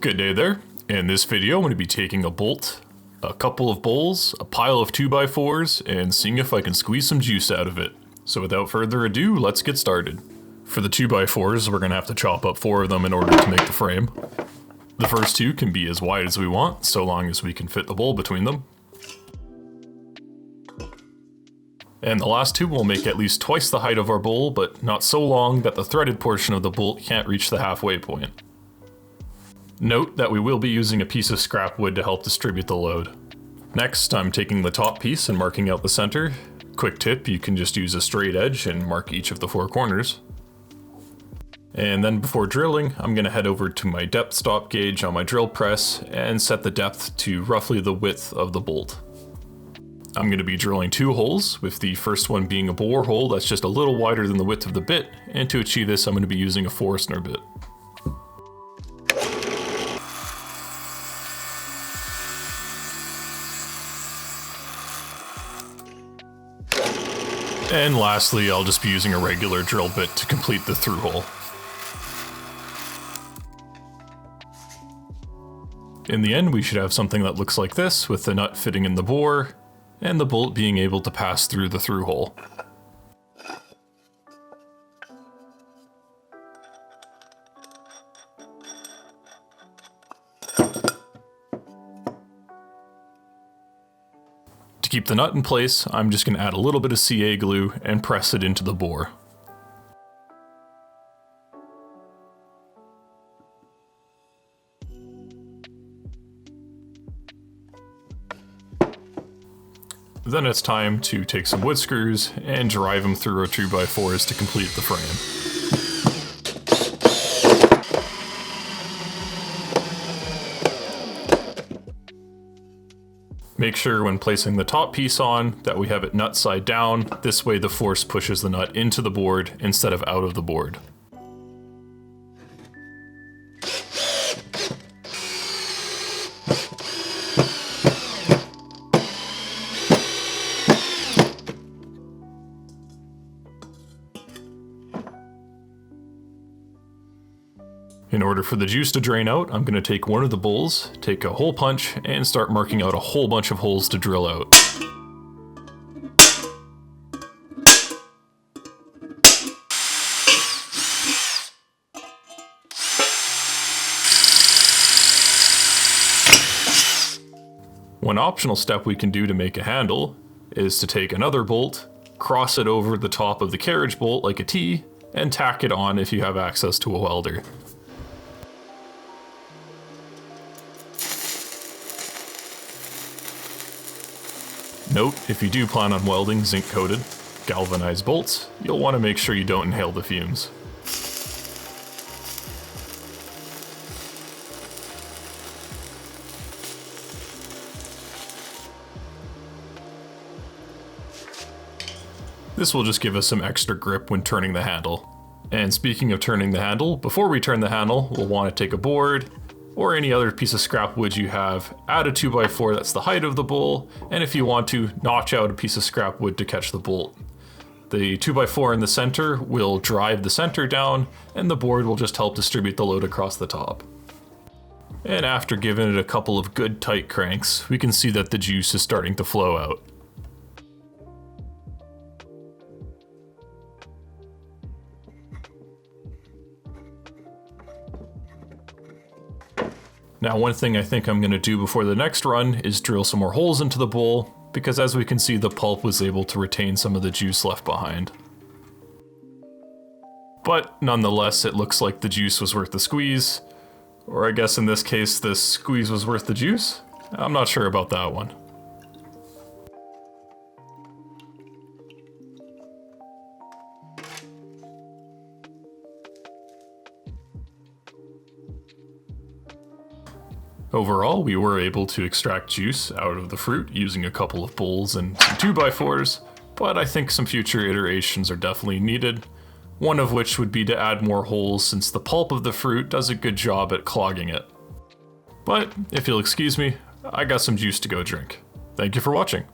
Good day there. In this video, I'm going to be taking a bolt, a couple of bowls, a pile of 2x4s, and seeing if I can squeeze some juice out of it. So without further ado, let's get started. For the 2x4s, we're going to have to chop up 4 of them in order to make the frame. The first 2 can be as wide as we want, so long as we can fit the bowl between them. And the last 2 will make at least twice the height of our bowl, but not so long that the threaded portion of the bolt can't reach the halfway point. Note that we will be using a piece of scrap wood to help distribute the load. Next, I'm taking the top piece and marking out the center. Quick tip, you can just use a straight edge and mark each of the 4 corners. And then before drilling, I'm going to head over to my depth stop gauge on my drill press and set the depth to roughly the width of the bolt. I'm going to be drilling 2 holes, with the first one being a bore hole that's just a little wider than the width of the bit, and to achieve this I'm going to be using a Forstner bit. And lastly, I'll just be using a regular drill bit to complete the through hole. In the end, we should have something that looks like this, with the nut fitting in the bore, and the bolt being able to pass through the through hole. To keep the nut in place, I'm just going to add a little bit of CA glue and press it into the bore. Then it's time to take some wood screws and drive them through our 2x4s to complete the frame. Make sure when placing the top piece on that we have it nut side down. This way the force pushes the nut into the board instead of out of the board. In order for the juice to drain out, I'm going to take one of the bowls, take a hole punch, and start marking out a whole bunch of holes to drill out. One optional step we can do to make a handle is to take another bolt, cross it over the top of the carriage bolt like a T, and tack it on if you have access to a welder. Note, if you do plan on welding zinc-coated, galvanized bolts, you'll want to make sure you don't inhale the fumes. This will just give us some extra grip when turning the handle. And speaking of turning the handle, before we turn the handle, we'll want to take a board, or any other piece of scrap wood you have, add a 2x4 that's the height of the bowl, and if you want to, notch out a piece of scrap wood to catch the bolt. The 2x4 in the center will drive the center down, and the board will just help distribute the load across the top. And after giving it a couple of good tight cranks, we can see that the juice is starting to flow out. Now, one thing I think I'm going to do before the next run is drill some more holes into the bowl, because as we can see, the pulp was able to retain some of the juice left behind. But nonetheless, it looks like the juice was worth the squeeze, or I guess in this case, the squeeze was worth the juice? I'm not sure about that one. Overall, we were able to extract juice out of the fruit using a couple of bowls and some 2x4s, but I think some future iterations are definitely needed, one of which would be to add more holes since the pulp of the fruit does a good job at clogging it. But if you'll excuse me, I got some juice to go drink. Thank you for watching.